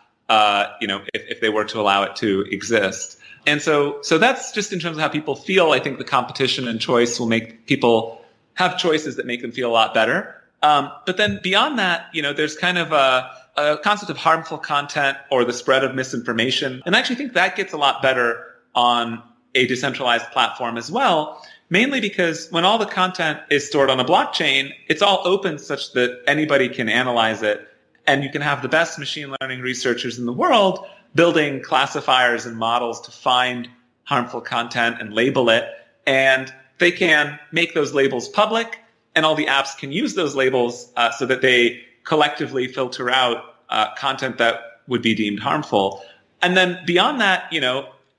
if they were to allow it to exist. And so that's just in terms of how people feel. I think the competition and choice will make people have choices that make them feel a lot better. But then beyond that, there's kind of a concept of harmful content or the spread of misinformation. And I actually think that gets a lot better on a decentralized platform as well, mainly because when all the content is stored on a blockchain, it's all open such that anybody can analyze it. And you can have the best machine learning researchers in the world building classifiers and models to find harmful content and label it. And they can make those labels public, and all the apps can use those labels so that they collectively filter out content that would be deemed harmful. And then beyond that,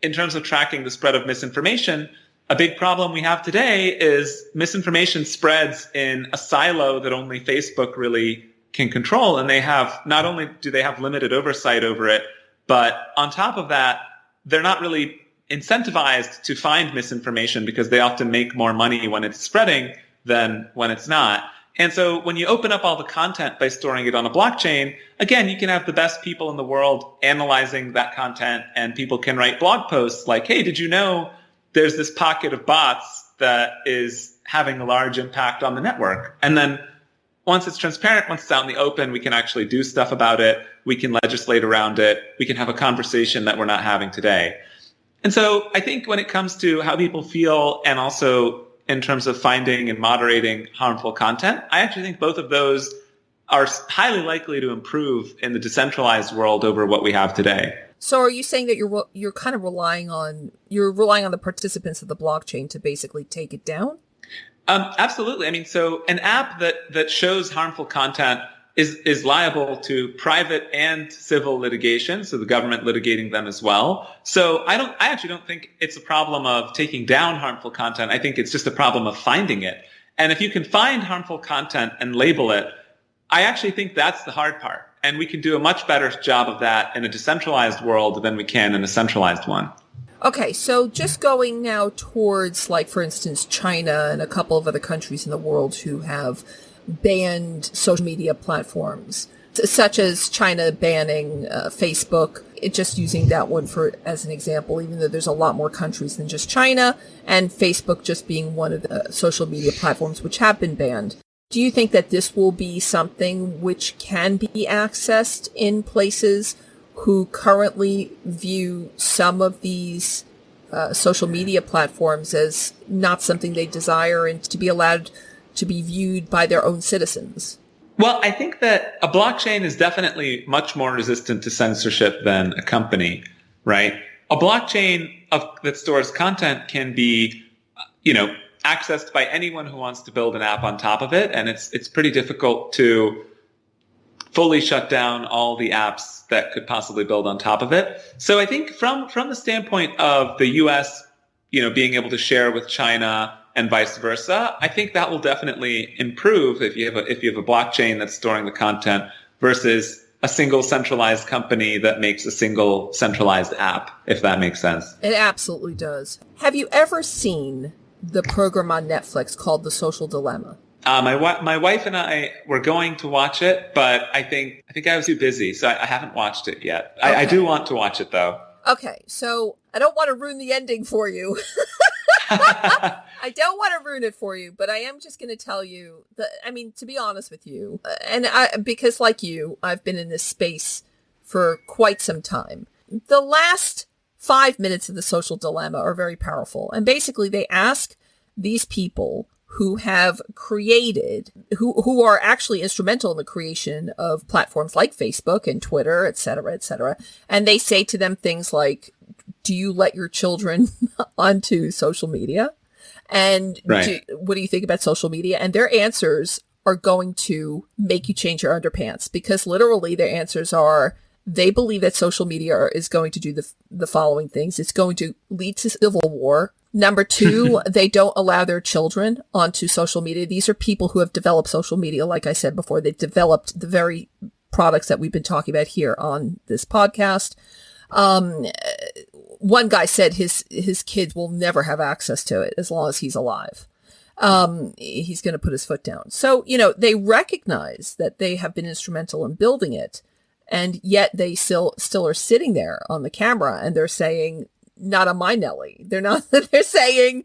in terms of tracking the spread of misinformation, a big problem we have today is misinformation spreads in a silo that only Facebook really can control. And they have, not only do they have limited oversight over it, but on top of that, they're not really incentivized to find misinformation because they often make more money when it's spreading than when it's not. And so when you open up all the content by storing it on a blockchain, again, you can have the best people in the world analyzing that content, and people can write blog posts like, hey, did you know there's this pocket of bots that is having a large impact on the network? And then once it's transparent, once it's out in the open, we can actually do stuff about it. We can legislate around it. We can have a conversation that we're not having today. And so I think when it comes to how people feel, and also in terms of finding and moderating harmful content, I actually think both of those are highly likely to improve in the decentralized world over what we have today. So are you saying that you're kind of relying on the participants of the blockchain to basically take it down? Absolutely. I mean, so an app that shows harmful content is liable to private and civil litigation, so the government litigating them as well. So I actually don't think it's a problem of taking down harmful content. I think it's just a problem of finding it. And if you can find harmful content and label it, I actually think that's the hard part. And we can do a much better job of that in a decentralized world than we can in a centralized one. Okay, so just going now towards, like, for instance, China and a couple of other countries in the world who have banned social media platforms, such as China banning Facebook, just using that one as an example, even though there's a lot more countries than just China, and Facebook just being one of the social media platforms which have been banned. Do you think that this will be something which can be accessed in places who currently view some of these social media platforms as not something they desire and to be allowed to be viewed by their own citizens? Well, I think that a blockchain is definitely much more resistant to censorship than a company. right? A blockchain that stores content can be, accessed by anyone who wants to build an app on top of it. And it's pretty difficult to fully shut down all the apps that could possibly build on top of it. So I think from the standpoint of the US, being able to share with China and vice versa, I think that will definitely improve if you have a blockchain that's storing the content versus a single centralized company that makes a single centralized app, if that makes sense. It absolutely does. Have you ever seen the program on Netflix called The Social Dilemma? My wife and I were going to watch it, but I think I was too busy, so I haven't watched it yet. Okay. I do want to watch it, though. Okay, so I don't want to ruin the ending for you. I don't want to ruin it for you, but I am just going to tell you that, to be honest with you, because like you, I've been in this space for quite some time. The last 5 minutes of The Social Dilemma are very powerful. And basically they ask these people who have created, who are actually instrumental in the creation of platforms like Facebook and Twitter, et cetera, et cetera. And they say to them things like, do you let your children onto social media? And right. What do you think about social media? And their answers are going to make you change your underpants, because literally their answers are, they believe that social media is going to do the following things. It's going to lead to civil war. Number two, they don't allow their children onto social media. These are people who have developed social media. Like I said before, they've developed the very products that we've been talking about here on this podcast. One guy said his kids will never have access to it as long as he's alive. He's going to put his foot down. So, they recognize that they have been instrumental in building it, and yet they still are sitting there on the camera and they're saying, not on my Nelly. They're saying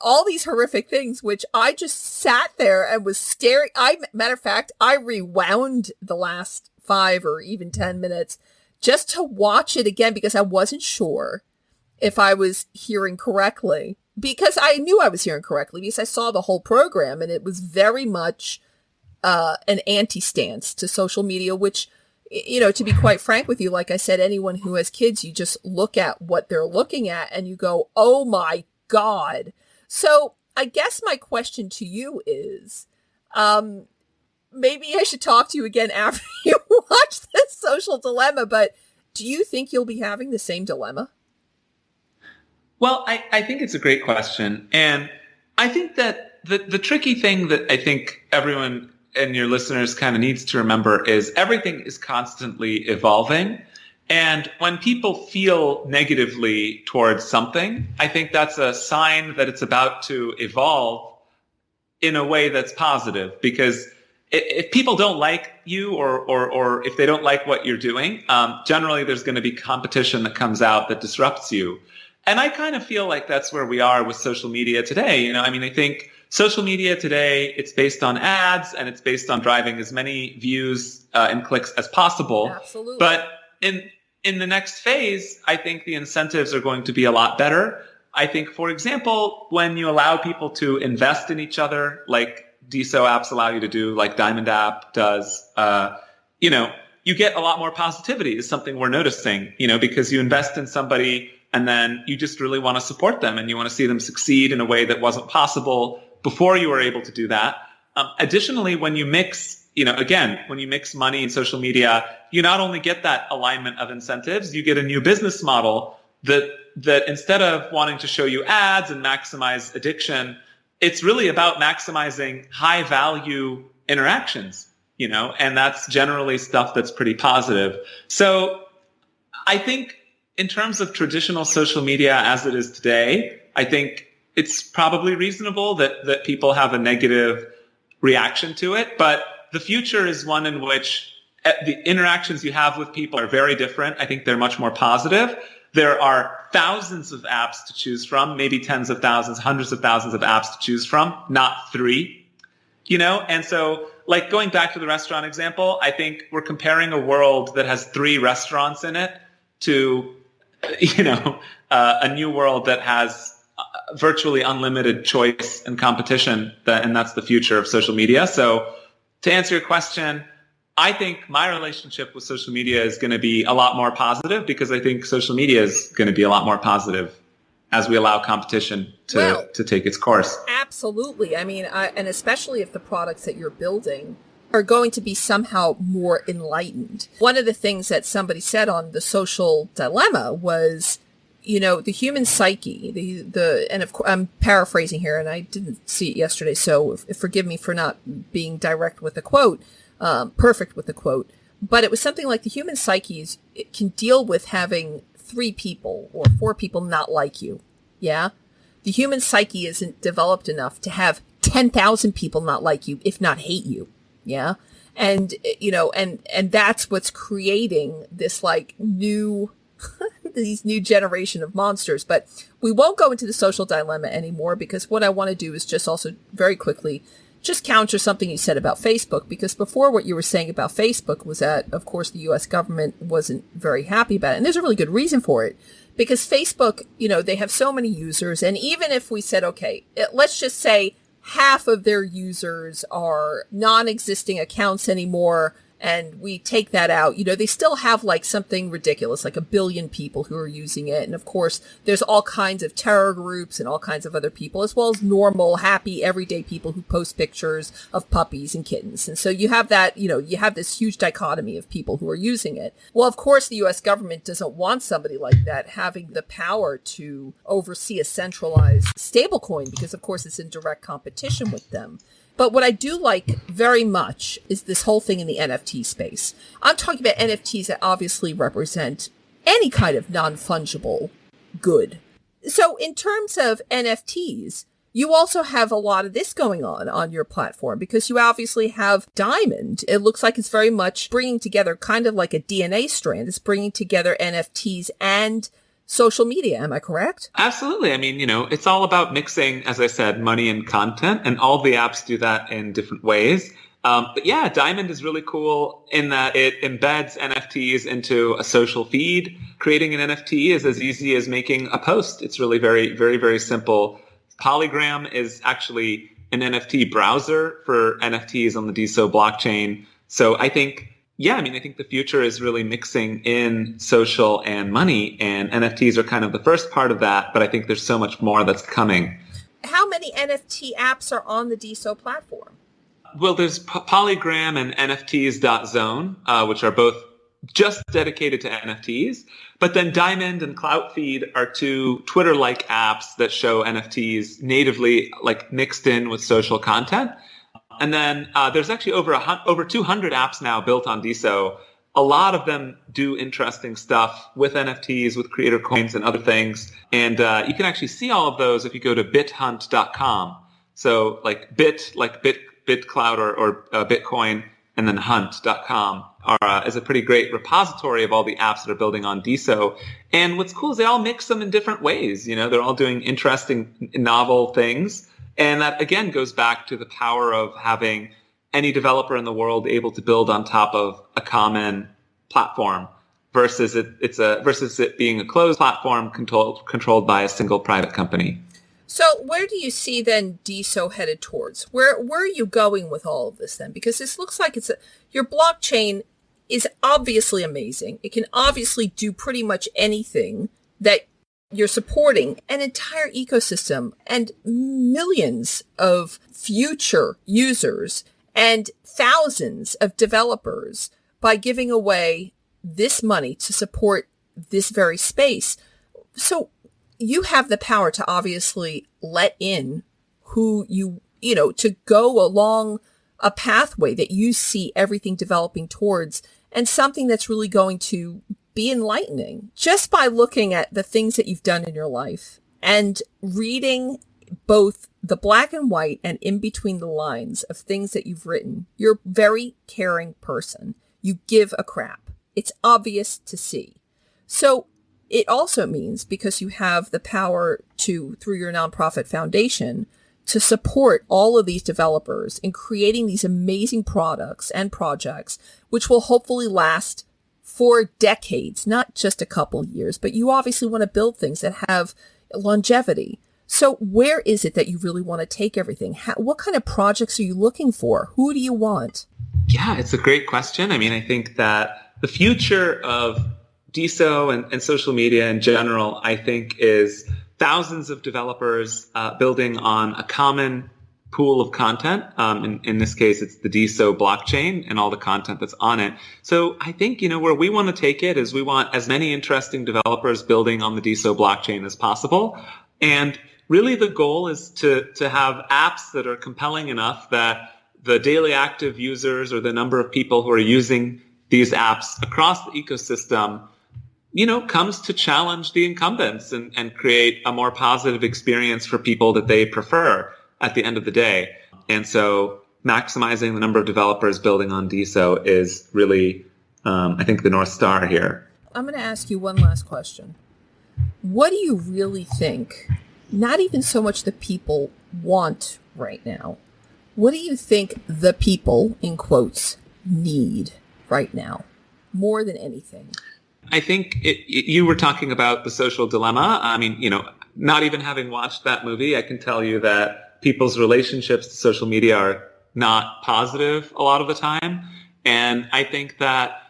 all these horrific things, which I just sat there and was staring. Matter of fact, I rewound the last 5 or even 10 minutes just to watch it again, because I wasn't sure if I was hearing correctly, because I knew I was hearing correctly because I saw the whole program, and it was very much an anti-stance to social media, which, to be quite frank with you, like I said, anyone who has kids, you just look at what they're looking at and you go, oh my God. So I guess my question to you is, maybe I should talk to you again after you watch this Social Dilemma, but do you think you'll be having the same dilemma? Well, I think it's a great question. And I think that the tricky thing that I think everyone and your listeners kind of needs to remember is everything is constantly evolving. And when people feel negatively towards something, I think that's a sign that it's about to evolve in a way that's positive. Because if people don't like you or if they don't like what you're doing, generally there's going to be competition that comes out that disrupts you. And I kind of feel like that's where we are with social media today. I think social media today, it's based on ads and it's based on driving as many views and clicks as possible. Absolutely. But in the next phase, I think the incentives are going to be a lot better. I think, for example, when you allow people to invest in each other, like DeSo apps allow you to do, like Diamond app does, you get a lot more positivity is something we're noticing, because you invest in somebody and then you just really want to support them and you want to see them succeed in a way that wasn't possible before you were able to do that. Additionally, when you mix, when you mix money and social media, you not only get that alignment of incentives, you get a new business model that instead of wanting to show you ads and maximize addiction, it's really about maximizing high value interactions, and that's generally stuff that's pretty positive. So I think in terms of traditional social media as it is today, I think it's probably reasonable that people have a negative reaction to it. But the future is one in which the interactions you have with people are very different. I think they're much more positive. There are thousands of apps to choose from, maybe tens of thousands, hundreds of thousands of apps to choose from, not 3, And so, like going back to the restaurant example, I think we're comparing a world that has 3 restaurants in it to, a new world that has virtually unlimited choice and competition, and that's the future of social media. So to answer your question, I think my relationship with social media is going to be a lot more positive because I think social media is going to be a lot more positive as we allow competition to take its course. Absolutely. I mean, and especially if the products that you're building are going to be somehow more enlightened. One of the things that somebody said on The Social Dilemma was, the human psyche, and of course, I'm paraphrasing here and I didn't see it yesterday, so forgive me for not being direct with the quote, perfect with the quote, but it was something like the human psyche it can deal with having 3 people or 4 people not like you. Yeah. The human psyche isn't developed enough to have 10,000 people not like you, if not hate you. Yeah. And, and that's what's creating this new, these new generation of monsters. But we won't go into the social dilemma anymore because what I want to do is just also very quickly just counter something you said about Facebook, because before what you were saying about Facebook was that, of course, the U.S. government wasn't very happy about it. And there's a really good reason for it, because Facebook, they have so many users. And even if we said, okay, let's just say half of their users are non-existing accounts anymore, and we take that out, they still have something ridiculous, like 1 billion people who are using it. And of course, there's all kinds of terror groups and all kinds of other people, as well as normal, happy, everyday people who post pictures of puppies and kittens. And so you have that, you have this huge dichotomy of people who are using it. Well, of course, the U.S. government doesn't want somebody like that having the power to oversee a centralized stablecoin, because of course it's in direct competition with them. But what I do like very much is this whole thing in the NFT space. I'm talking about NFTs that obviously represent any kind of non-fungible good. So in terms of NFTs, you also have a lot of this going on your platform, because you obviously have Diamond. It looks like it's very much bringing together kind of like a DNA strand. It's bringing together NFTs and social media. Am I correct? Absolutely. I mean, it's all about mixing, as I said, money and content, and all the apps do that in different ways. But yeah, Diamond is really cool in that it embeds NFTs into a social feed. Creating an NFT is as easy as making a post. It's really very, very, very simple. Polygram is actually an NFT browser for NFTs on the DeSo blockchain. So I think the future is really mixing in social and money, and NFTs are kind of the first part of that, but I think there's so much more that's coming. How many NFT apps are on the DeSo platform? Well, there's Polygram and NFTs.zone, which are both just dedicated to NFTs. But then Diamond and CloutFeed are 2 Twitter-like apps that show NFTs natively, mixed in with social content. And then there's actually over 200 apps now built on DeSo. A lot of them do interesting stuff with NFTs, with creator coins and other things. And you can actually see all of those if you go to bithunt.com. So BitClout or Bitcoin, and then hunt.com is a pretty great repository of all the apps that are building on DeSo. And what's cool is they all mix them in different ways. They're all doing interesting, novel things. And that, again, goes back to the power of having any developer in the world able to build on top of a common platform versus it being a closed platform controlled by a single private company. So where do you see then DeSo headed towards? Where are you going with all of this then? Because this looks like your blockchain is obviously amazing. It can obviously do pretty much anything that you're supporting an entire ecosystem and millions of future users and thousands of developers by giving away this money to support this very space. So you have the power to obviously let in who to go along a pathway that you see everything developing towards, and something that's really going to be enlightening just by looking at the things that you've done in your life and reading both the black and white and in between the lines of things that you've written. You're a very caring person. You give a crap. It's obvious to see. So it also means, because you have the power to, through your nonprofit foundation, to support all of these developers in creating these amazing products and projects, which will hopefully last for decades, not just a couple years, but you obviously want to build things that have longevity. So where is it that you really want to take everything? What kind of projects are you looking for? Who do you want? Yeah, it's a great question. I mean, I think that the future of DeSo and social media in general, I think, is thousands of developers building on a common pool of content. In this case, it's the DeSo blockchain and all the content that's on it. So I think, where we want to take it is we want as many interesting developers building on the DeSo blockchain as possible. And really the goal is to have apps that are compelling enough that the daily active users or the number of people who are using these apps across the ecosystem, comes to challenge the incumbents and create a more positive experience for people that they prefer at the end of the day. And so maximizing the number of developers building on DeSo is really, I think, the North Star here. I'm going to ask you one last question. What do you really think, not even so much the people want right now, what do you think the people, in quotes, need right now, more than anything? I think you were talking about The Social Dilemma. I mean, not even having watched that movie, I can tell you that people's relationships to social media are not positive a lot of the time. And I think that,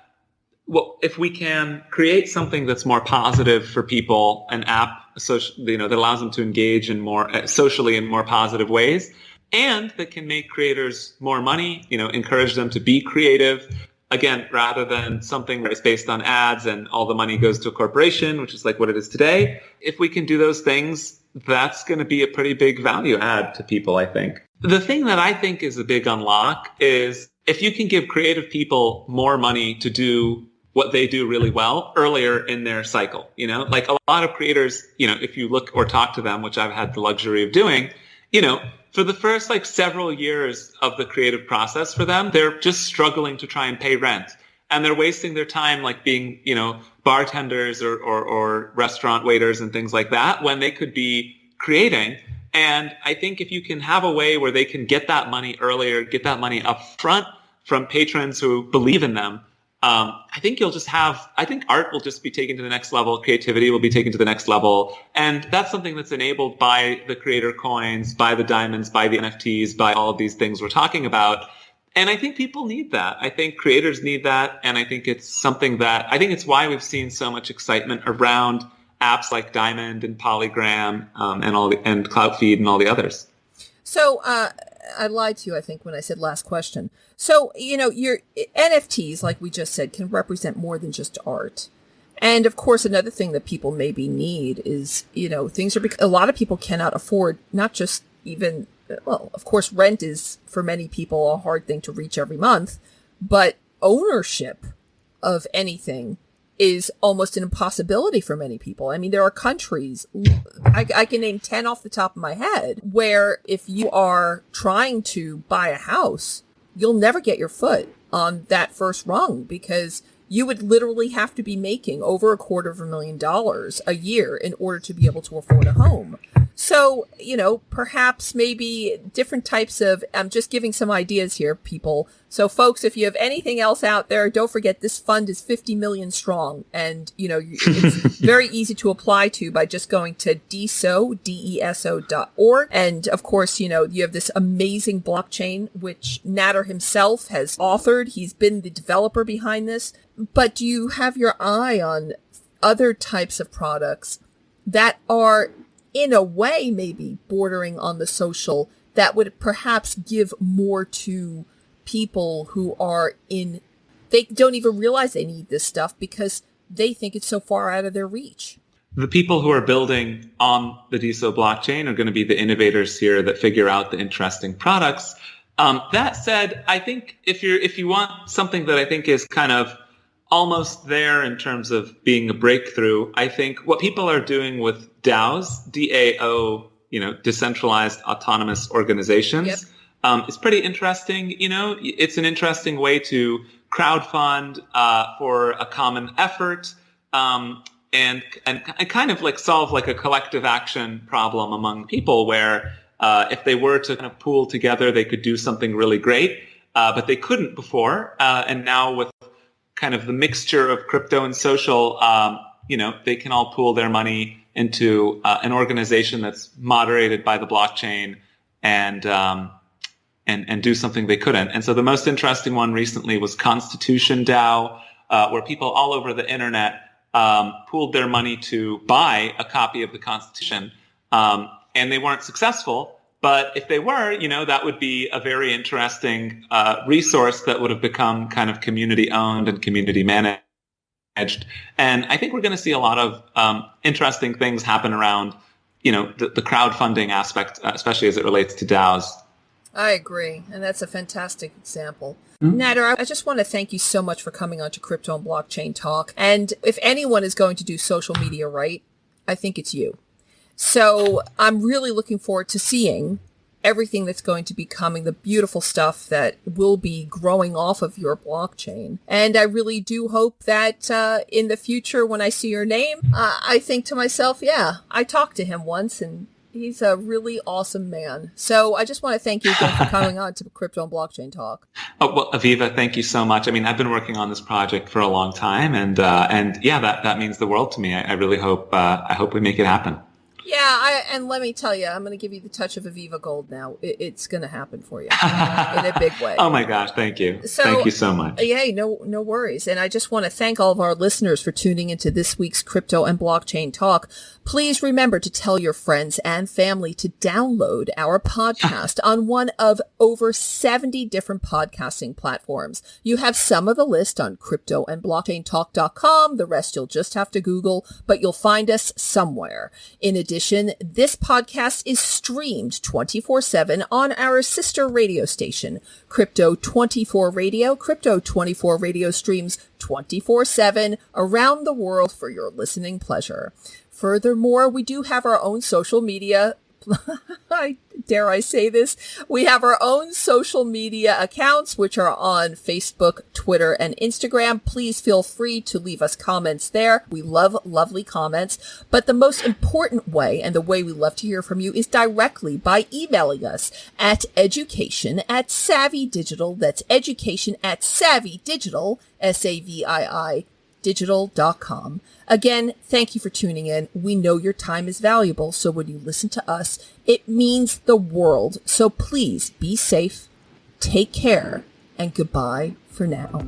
if we can create something that's more positive for people, an app, that allows them to engage in more socially in more positive ways, and that can make creators more money, encourage them to be creative, again, rather than something that's based on ads and all the money goes to a corporation, which is like what it is today. If we can do those things, that's going to be a pretty big value add to people, I think. The thing that I think is a big unlock is if you can give creative people more money to do what they do really well earlier in their cycle, like a lot of creators, if you look or talk to them, which I've had the luxury of doing, for the first several years of the creative process for them, they're just struggling to try and pay rent. And they're wasting their time being, bartenders or restaurant waiters and things like that when they could be creating. And I think if you can have a way where they can get that money earlier, get that money up front from patrons who believe in them, I think I think art will just be taken to the next level. Creativity will be taken to the next level. And that's something that's enabled by the creator coins, by the diamonds, by the NFTs, by all of these things we're talking about. And I think people need that. I think creators need that. And I think it's something it's why we've seen so much excitement around apps like Diamond and Polygram, and Cloutfeed and all the others. So, I lied to you, I think, when I said last question. So, your NFTs, like we just said, can represent more than just art. And of course, another thing that people maybe need is, a lot of people cannot afford not just even, of course, rent is for many people a hard thing to reach every month, but ownership of anything is almost an impossibility for many people. I mean, there are countries, I can name 10 off the top of my head, where if you are trying to buy a house, you'll never get your foot on that first rung because you would literally have to be making over $250,000 a year in order to be able to afford a home. So, perhaps maybe different types of, I'm just giving some ideas here, people. So folks, if you have anything else out there, don't forget this fund is 50 million strong. And, it's very easy to apply to by just going to DeSo.org. And of course, you have this amazing blockchain, which Nader himself has authored. He's been the developer behind this. But do you have your eye on other types of products that are in a way maybe bordering on the social that would perhaps give more to people who are they don't even realize they need this stuff because they think it's so far out of their reach? The people who are building on the DeSo blockchain are going to be the innovators here that figure out the interesting products. That said, I think if you want something that I think is kind of almost there in terms of being a breakthrough, I think what people are doing with DAOs, DAO, decentralized autonomous organizations, yep, is pretty interesting. It's an interesting way to crowdfund for a common effort, and kind of solve a collective action problem among people where if they were to kind of pool together, they could do something really great, but they couldn't before. And now with kind of the mixture of crypto and social, they can all pool their money into an organization that's moderated by the blockchain and and do something they couldn't. And so the most interesting one recently was Constitution DAO, where people all over the internet pooled their money to buy a copy of the Constitution, and they weren't successful. But if they were, that would be a very interesting resource that would have become kind of community owned and community managed. And I think we're going to see a lot of interesting things happen around, the crowdfunding aspect, especially as it relates to DAOs. I agree. And that's a fantastic example. Nader, I just want to thank you so much for coming on to Crypto and Blockchain Talk. And if anyone is going to do social media right, I think it's you. So I'm really looking forward to seeing everything that's going to be coming, the beautiful stuff that will be growing off of your blockchain. And I really do hope that in the future, when I see your name, I think to myself, yeah, I talked to him once and he's a really awesome man. So I just want to thank you again for coming on to Crypto and Blockchain Talk. Oh, well, Aviva, thank you so much. I mean, I've been working on this project for a long time, and yeah, that means the world to me. I really hope we make it happen. Yeah, and let me tell you, I'm going to give you the touch of Aviva Gold now. It's going to happen for you in a big way. Oh my gosh, thank you. Thank you so much. Yeah, no worries. And I just want to thank all of our listeners for tuning into this week's Crypto and Blockchain Talk. Please remember to tell your friends and family to download our podcast on one of over 70 different podcasting platforms. You have some of the list on cryptoandblockchaintalk.com. The rest you'll just have to Google, but you'll find us somewhere. In addition, this podcast is streamed 24/7 on our sister radio station, Crypto 24 Radio. Crypto 24 Radio streams 24/7 around the world for your listening pleasure. Furthermore, we do have our own social media. Dare I say this? We have our own social media accounts, which are on Facebook, Twitter, and Instagram. Please feel free to leave us comments there. We love lovely comments. But the most important way, and the way we love to hear from you, is directly by emailing us at education@savvydigital. That's education@savvydigital, SAVII, digital.com. Again, thank you for tuning in. We know your time is valuable, so when you listen to us, it means the world. So please be safe, take care, and goodbye for now.